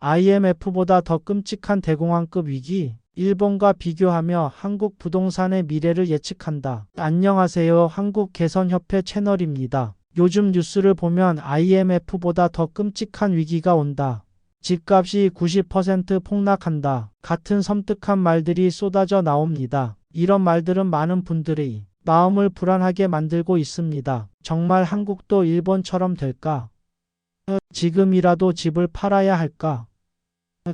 IMF보다 더 끔찍한 대공황급 위기, 일본과 비교하며 한국 부동산의 미래를 예측한다. 안녕하세요. 한국개선협회 채널입니다. 요즘 뉴스를 보면 IMF보다 더 끔찍한 위기가 온다. 집값이 90% 폭락한다. 같은 섬뜩한 말들이 쏟아져 나옵니다. 이런 말들은 많은 분들의 마음을 불안하게 만들고 있습니다. 정말 한국도 일본처럼 될까? 지금이라도 집을 팔아야 할까?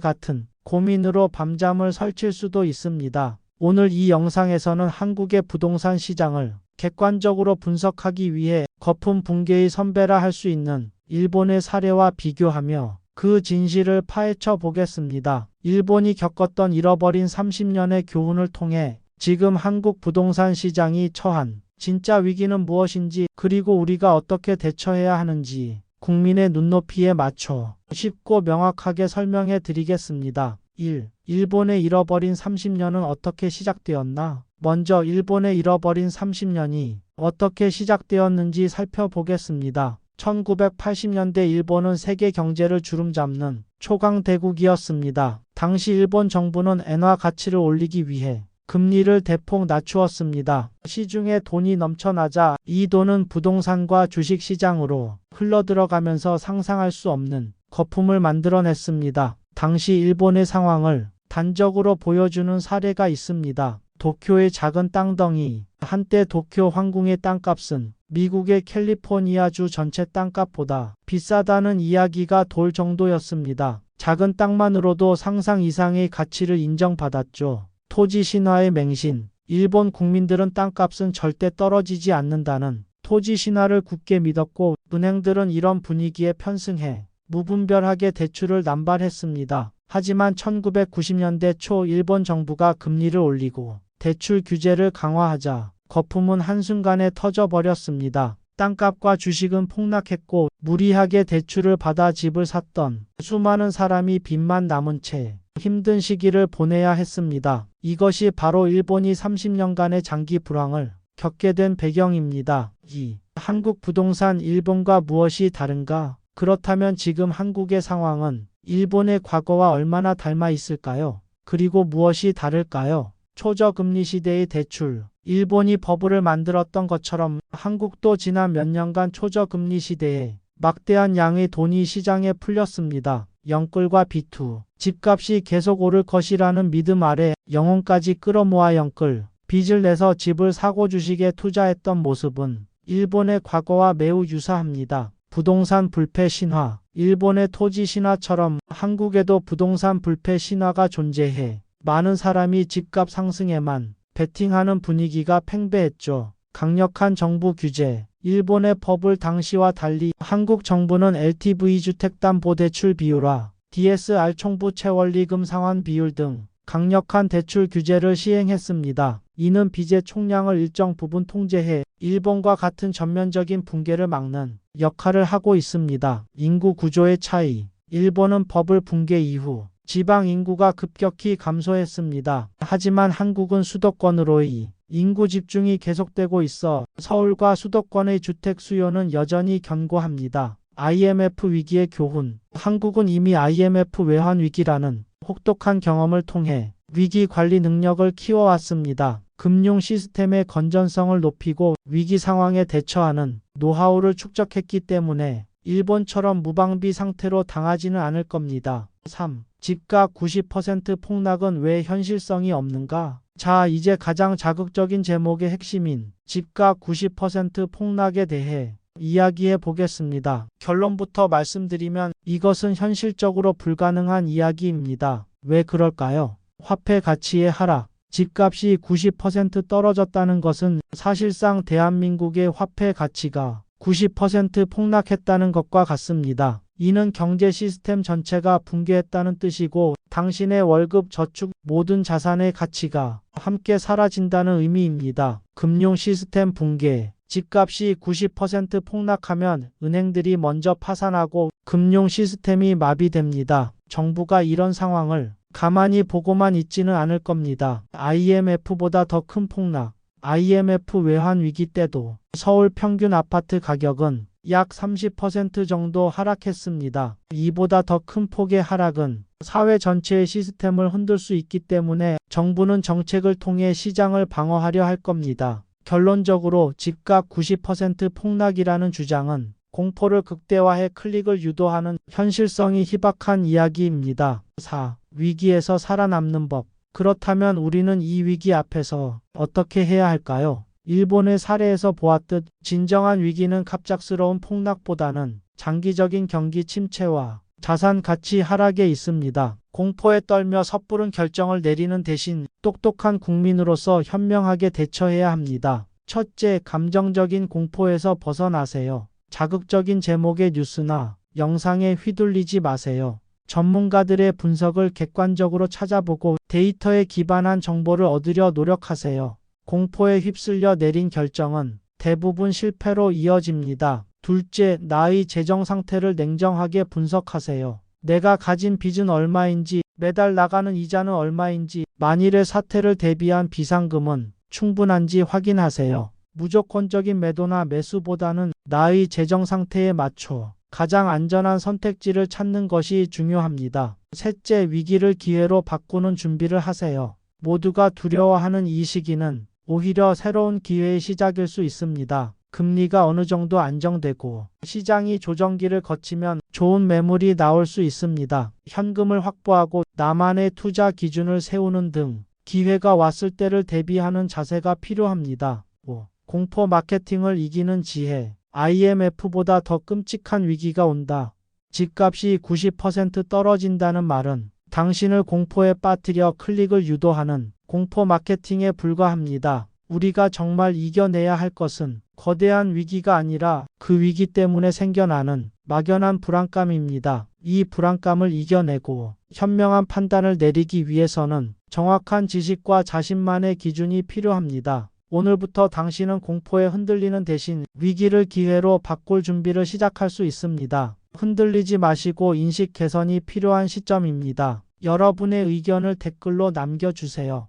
같은 고민으로 밤잠을 설칠 수도 있습니다. 오늘 이 영상에서는 한국의 부동산 시장을 객관적으로 분석하기 위해 거품 붕괴의 선배라 할 수 있는 일본의 사례와 비교하며 그 진실을 파헤쳐 보겠습니다. 일본이 겪었던 잃어버린 30년의 교훈을 통해 지금 한국 부동산 시장이 처한 진짜 위기는 무엇인지, 그리고 우리가 어떻게 대처해야 하는지 국민의 눈높이에 맞춰 쉽고 명확하게 설명해 드리겠습니다. 1. 일본의 잃어버린 30년은 어떻게 시작되었나? 먼저 일본의 잃어버린 30년이 어떻게 시작되었는지 살펴보겠습니다. 1980년대 일본은 세계 경제를 주름잡는 초강대국이었습니다. 당시 일본 정부는 엔화 가치를 올리기 위해 금리를 대폭 낮추었습니다. 시중에 돈이 넘쳐나자 이 돈은 부동산과 주식시장으로 흘러들어가면서 상상할 수 없는 거품을 만들어냈습니다. 당시 일본의 상황을 단적으로 보여주는 사례가 있습니다. 도쿄의 작은 땅덩이. 한때 도쿄 황궁의 땅값은 미국의 캘리포니아주 전체 땅값보다 비싸다는 이야기가 돌 정도였습니다. 작은 땅만으로도 상상 이상의 가치를 인정받았죠. 토지 신화의 맹신. 일본 국민들은 땅값은 절대 떨어지지 않는다는 토지 신화를 굳게 믿었고, 은행들은 이런 분위기에 편승해 무분별하게 대출을 남발했습니다. 하지만 1990년대 초 일본 정부가 금리를 올리고 대출 규제를 강화하자 거품은 한순간에 터져버렸습니다. 땅값과 주식은 폭락했고, 무리하게 대출을 받아 집을 샀던 수많은 사람이 빚만 남은 채 힘든 시기를 보내야 했습니다. 이것이 바로 일본이 30년간의 장기 불황을 겪게 된 배경입니다. 2. 한국 부동산 일본과 무엇이 다른가? 그렇다면 지금 한국의 상황은 일본의 과거와 얼마나 닮아 있을까요? 그리고 무엇이 다를까요? 초저금리 시대의 대출. 일본이 버블을 만들었던 것처럼 한국도 지난 몇 년간 초저금리 시대에 막대한 양의 돈이 시장에 풀렸습니다. 영끌과 비투. 집값이 계속 오를 것이라는 믿음 아래 영혼까지 끌어모아 영끌, 빚을 내서 집을 사고 주식에 투자했던 모습은 일본의 과거와 매우 유사합니다. 부동산 불패 신화. 일본의 토지 신화처럼 한국에도 부동산 불패 신화가 존재해 많은 사람이 집값 상승에만 베팅하는 분위기가 팽배했죠. 강력한 정부 규제. 일본의 버블 당시와 달리 한국 정부는 LTV 주택담보대출 비율화, DSR 총부 채원리금 상환 비율 등 강력한 대출 규제를 시행했습니다. 이는 빚의 총량을 일정 부분 통제해 일본과 같은 전면적인 붕괴를 막는 역할을 하고 있습니다. 인구 구조의 차이. 일본은 버블 붕괴 이후 지방 인구가 급격히 감소했습니다. 하지만 한국은 수도권으로의 인구 집중이 계속되고 있어 서울과 수도권의 주택 수요는 여전히 견고합니다. IMF 위기의 교훈. 한국은 이미 IMF 외환 위기라는 혹독한 경험을 통해 위기 관리 능력을 키워왔습니다. 금융 시스템의 건전성을 높이고 위기 상황에 대처하는 노하우를 축적했기 때문에 일본처럼 무방비 상태로 당하지는 않을 겁니다. 3. 집값 90% 폭락은 왜 현실성이 없는가? 자, 이제 가장 자극적인 제목의 핵심인 집값 90% 폭락에 대해 이야기해 보겠습니다. 결론부터 말씀드리면 이것은 현실적으로 불가능한 이야기입니다. 왜 그럴까요? 화폐 가치의 하락. 집값이 90% 떨어졌다는 것은 사실상 대한민국의 화폐 가치가 90% 폭락했다는 것과 같습니다. 이는 경제 시스템 전체가 붕괴했다는 뜻이고, 당신의 월급, 저축, 모든 자산의 가치가 함께 사라진다는 의미입니다. 금융 시스템 붕괴. 집값이 90% 폭락하면 은행들이 먼저 파산하고 금융 시스템이 마비됩니다. 정부가 이런 상황을 가만히 보고만 있지는 않을 겁니다. IMF보다 더 큰 폭락. IMF 외환 위기 때도 서울 평균 아파트 가격은 약 30% 정도 하락했습니다. 이보다 더 큰 폭의 하락은 사회 전체의 시스템을 흔들 수 있기 때문에 정부는 정책을 통해 시장을 방어하려 할 겁니다. 결론적으로 집값 90% 폭락이라는 주장은 공포를 극대화해 클릭을 유도하는 현실성이 희박한 이야기입니다. 4. 위기에서 살아남는 법. 그렇다면 우리는 이 위기 앞에서 어떻게 해야 할까요? 일본의 사례에서 보았듯 진정한 위기는 갑작스러운 폭락보다는 장기적인 경기 침체와 자산 가치 하락에 있습니다. 공포에 떨며 섣부른 결정을 내리는 대신 똑똑한 국민으로서 현명하게 대처해야 합니다. 첫째, 감정적인 공포에서 벗어나세요. 자극적인 제목의 뉴스나 영상에 휘둘리지 마세요. 전문가들의 분석을 객관적으로 찾아보고 데이터에 기반한 정보를 얻으려 노력하세요. 공포에 휩쓸려 내린 결정은 대부분 실패로 이어집니다. 둘째, 나의 재정 상태를 냉정하게 분석하세요. 내가 가진 빚은 얼마인지, 매달 나가는 이자는 얼마인지, 만일의 사태를 대비한 비상금은 충분한지 확인하세요. 무조건적인 매도나 매수보다는 나의 재정 상태에 맞춰 가장 안전한 선택지를 찾는 것이 중요합니다. 셋째, 위기를 기회로 바꾸는 준비를 하세요. 모두가 두려워하는 이 시기는 오히려 새로운 기회의 시작일 수 있습니다. 금리가 어느 정도 안정되고 시장이 조정기를 거치면 좋은 매물이 나올 수 있습니다. 현금을 확보하고 나만의 투자 기준을 세우는 등 기회가 왔을 때를 대비하는 자세가 필요합니다. 5. 공포 마케팅을 이기는 지혜. IMF보다 더 끔찍한 위기가 온다. 집값이 90% 떨어진다는 말은 당신을 공포에 빠뜨려 클릭을 유도하는 공포 마케팅에 불과합니다. 우리가 정말 이겨내야 할 것은 거대한 위기가 아니라 그 위기 때문에 생겨나는 막연한 불안감입니다. 이 불안감을 이겨내고 현명한 판단을 내리기 위해서는 정확한 지식과 자신만의 기준이 필요합니다. 오늘부터 당신은 공포에 흔들리는 대신 위기를 기회로 바꿀 준비를 시작할 수 있습니다. 흔들리지 마시고 인식 개선이 필요한 시점입니다. 여러분의 의견을 댓글로 남겨주세요.